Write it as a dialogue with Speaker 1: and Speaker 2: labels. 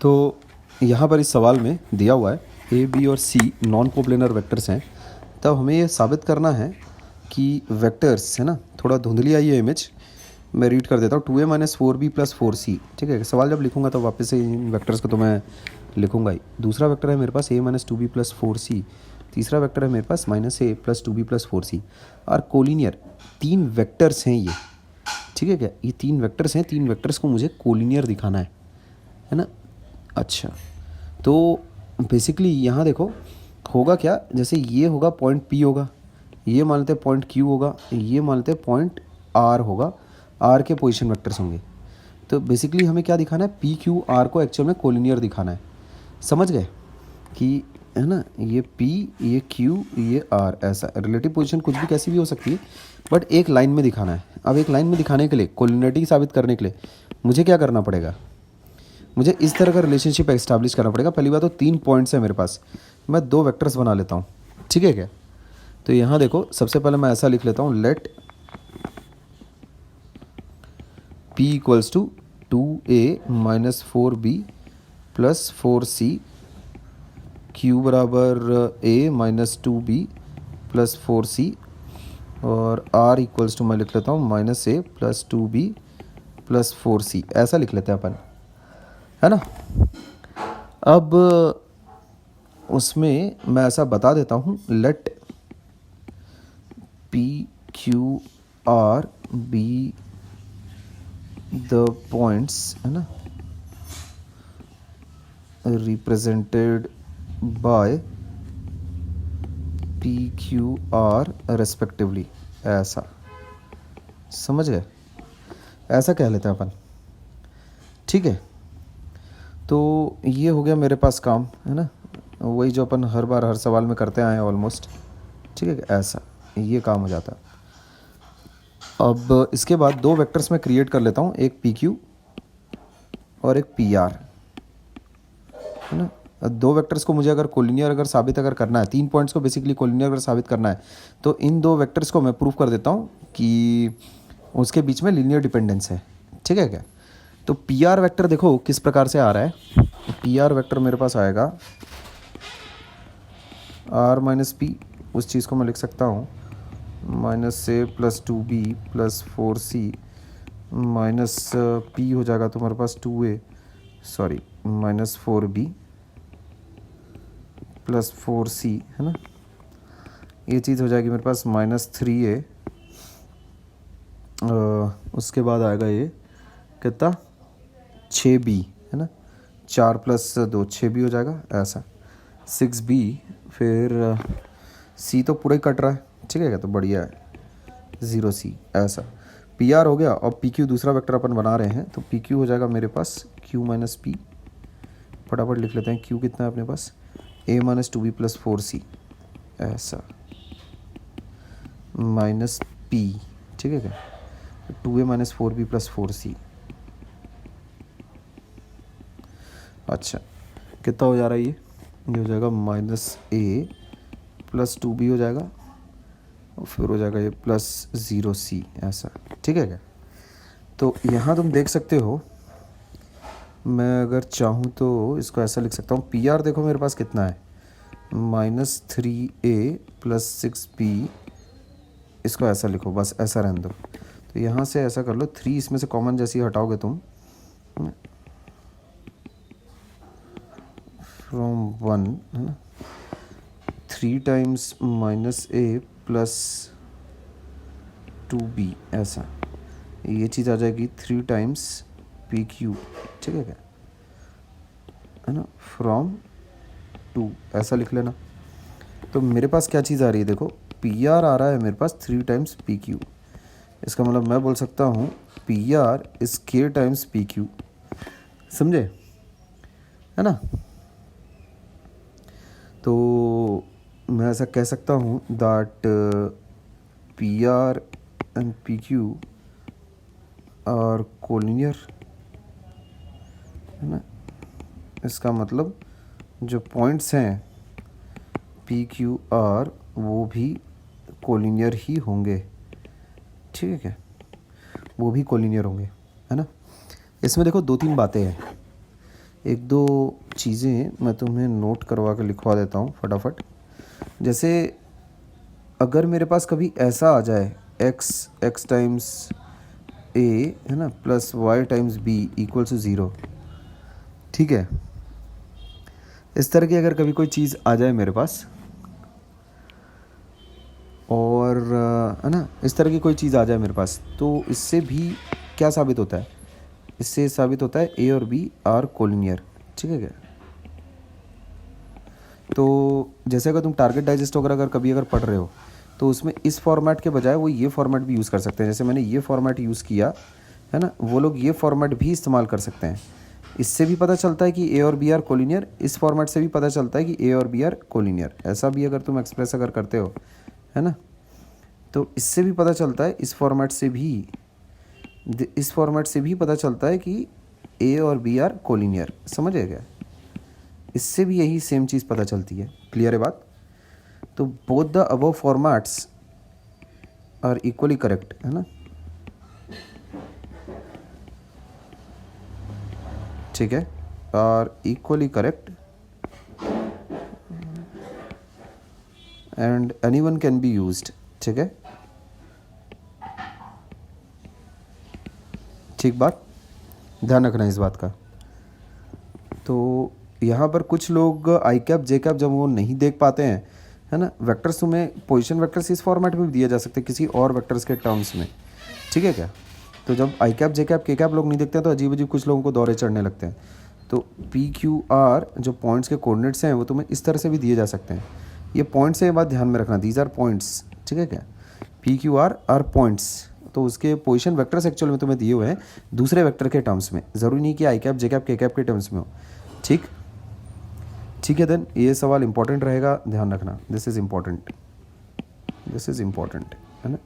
Speaker 1: तो यहाँ पर इस सवाल में दिया हुआ है ए बी और सी नॉन कोप्लेनर वेक्टर्स हैं। तब हमें ये साबित करना है कि वेक्टर्स है ना, थोड़ा धुंधली आई है इमेज, मैं रीड कर देता हूँ। 2a minus 4b plus 4c, ठीक है। सवाल जब लिखूंगा तो वापस से इन वेक्टर्स को तो मैं लिखूंगा ही। दूसरा वेक्टर है मेरे पास a minus 2b plus 4c, तीसरा वेक्टर है मेरे पास minus a plus 2b plus 4c। और कोलिनियर तीन वेक्टर्स हैं ये, ठीक है क्या। ये तीन वेक्टर्स हैं, तीन वेक्टर्स को मुझे कोलिनियर दिखाना है ना। अच्छा, तो बेसिकली यहाँ देखो होगा क्या, जैसे ये होगा पॉइंट P होगा, ये मान लेते हैं पॉइंट Q होगा, ये मान लेते हैं पॉइंट R होगा, R के पोजीशन वेक्टर्स होंगे। तो बेसिकली हमें क्या दिखाना है, P Q R को एक्चुअल में कोलिनियर दिखाना है। समझ गए कि है ना, ये P, ये Q, ये R, ऐसा रिलेटिव पोजीशन कुछ भी कैसी भी हो सकती है, बट एक लाइन में दिखाना है। अब एक लाइन में दिखाने के लिए, कोलिनियरिटी साबित करने के लिए मुझे क्या करना पड़ेगा, मुझे इस तरह का रिलेशनशिप एस्टैब्लिश करना पड़ेगा। पहली बात तो 3 पॉइंट्स है मेरे पास, मैं 2 वेक्टर्स बना लेता हूँ, ठीक है क्या। तो यहाँ देखो सबसे पहले मैं ऐसा लिख लेता हूँ, let P equals to 2a minus 4b plus 4c, Q बराबर a minus 2b plus 4c, और R इक्वल्स टू मैं लिख लेता हूँ minus a plus 2b plus 4c, ऐसा लिख लेते हैं अपन, है ना। अब उसमें मैं ऐसा बता देता हूँ, let P Q R be the points, है ना, represented by P Q R respectively, ऐसा समझ गए, ऐसा कह लेते हैं अपन, ठीक है। तो ये हो गया मेरे पास काम, है ना, वही जो अपन हर बार हर सवाल में करते आए हैं ऑलमोस्ट, ठीक है। ऐसा ये काम हो जाता है। अब इसके बाद 2 वेक्टर्स मैं क्रिएट कर लेता हूँ, एक PQ और एक PR, है ना। 2 वेक्टर्स को मुझे अगर कोलिनियर अगर साबित अगर करना है, 3 पॉइंट्स को बेसिकली कोलिनियर अगर साबित करना है, तो इन 2 वेक्टर्स को मैं प्रूव कर देता हूँ कि उसके बीच में लीनियर डिपेंडेंस है, ठीक है क्या। तो PR वेक्टर देखो किस प्रकार से आ रहा है। PR वेक्टर मेरे पास आएगा R माइनस P, उस चीज़ को मैं लिख सकता हूँ minus a plus 2b plus 4c minus P हो जाएगा तुम्हारे पास 2a, sorry minus 4b plus 4c, है ना। ये चीज़ हो जाएगी मेरे पास माइनस 3a, उसके बाद आएगा ये कितना 6b, है ना, 4 प्लस 2 6b हो जाएगा, ऐसा 6b, फिर c तो पूरा ही कट रहा है, ठीक है क्या, तो बढ़िया है 0c, ऐसा PR हो गया। और PQ दूसरा वेक्टर अपन बना रहे हैं, तो PQ हो जाएगा मेरे पास Q माइनस P, फटाफट लिख लेते हैं, Q कितना है अपने पास a minus 2b plus 4c, ऐसा माइनस P, ठीक है क्या, 2a minus 4b plus 4c। अच्छा कितना हो जा रहा है ये हो जाएगा माइनस a प्लस 2b हो जाएगा, और फिर हो जाएगा ये प्लस 0c, ऐसा, ठीक है क्या। तो यहाँ तुम देख सकते हो, मैं अगर चाहूँ तो इसको ऐसा लिख सकता हूँ, PR देखो मेरे पास कितना है माइनस 3a प्लस 6b, इसको ऐसा लिखो, बस ऐसा रहने दो। तो यहाँ से ऐसा कर लो, 3 इसमें से कॉमन जैसी हटाओगे तुम, फ्रॉम 1, है ना, 3 times minus a plus 2b, ऐसा ये चीज़ आ जाएगी 3 टाइम्स PQ, ठीक है क्या, है ना, फ्रॉम 2, ऐसा लिख लेना। तो मेरे पास क्या चीज़ आ रही है देखो, PR आ रहा है मेरे पास 3 टाइम्स PQ, इसका मतलब मैं बोल सकता हूँ PR is K times PQ, समझे, है ना। तो मैं ऐसा कह सकता हूँ that PR and PQ are collinear, है ना। इसका मतलब जो पॉइंट्स हैं PQR वो भी कोलिनियर ही होंगे, ठीक है, वो भी कोलिनियर होंगे, है ना। इसमें देखो 2-3 बातें हैं। एक दो चीज़ें मैं तुम्हें नोट करवा के लिखवा देता हूँ फटाफट। जैसे अगर मेरे पास कभी ऐसा आ जाए x टाइम्स a है ना plus y times b equal to 0, ठीक है, इस तरह की अगर कभी कोई चीज़ आ जाए मेरे पास और है ना, इस तरह की कोई चीज़ आ जाए मेरे पास, तो इससे भी क्या साबित होता है? इससे साबित होता है ए और बी आर कोलिनियर, ठीक है क्या? तो जैसे अगर तुम टारगेट डाइजेस्ट वगैरह अगर कभी अगर पढ़ रहे हो तो उसमें इस फॉर्मेट के बजाय वो ये फॉर्मेट भी यूज़ कर सकते हैं। जैसे मैंने ये फॉर्मेट यूज़ किया है ना, वो लोग ये फॉर्मेट भी इस्तेमाल कर सकते हैं। इससे भी पता चलता है कि ए और बी आर कोलिनियर, इस फॉर्मेट से भी पता चलता है कि ए और बी आर कोलिनियर। ऐसा भी अगर तुम एक्सप्रेस अगर करते हो है ना, तो इससे भी पता चलता है, इस फॉर्मेट से भी पता चलता है कि ए और बी आर कोलिनियर। समझ क्या? इससे भी यही सेम चीज़ पता चलती है। क्लियर है बात? तो both the above formats are equally correct, है ना, ठीक है, are equally correct and anyone can be used, ठीक है, ठीक बात, ध्यान रखना इस बात का। तो यहाँ पर कुछ लोग आई कैप जे कैप जब वो नहीं देख पाते हैं, है ना, वेक्टर्स तुम्हें पोजीशन वेक्टर्स इस फॉर्मेट में भी दिए जा सकते हैं किसी और वेक्टर्स के टर्म्स में, ठीक है क्या? तो जब आई कैप जे कैप के कैप लोग नहीं देखते हैं तो अजीब अजीब कुछ लोगों को दौरे चढ़ने लगते हैं। तो पी क्यू आर जो पॉइंट्स के कोऑर्डिनेट्स हैं वो तुम्हें इस तरह से भी दिए जा सकते हैं। ये पॉइंट्स है, ये बात ध्यान में रखना, दीज आर पॉइंट्स, ठीक है क्या? पी क्यू आर पॉइंट्स, तो उसके पोजीशन वेक्टर्स एक्चुअल में तुम्हें दिए हुए हैं दूसरे वेक्टर के टर्म्स में, ज़रूरी नहीं कि आई कैप जे कैप के कैप के टर्म्स में हो, ठीक, ठीक है। देन ये सवाल इंपॉर्टेंट रहेगा, ध्यान रखना, दिस इज़ इम्पॉर्टेंट, है ना।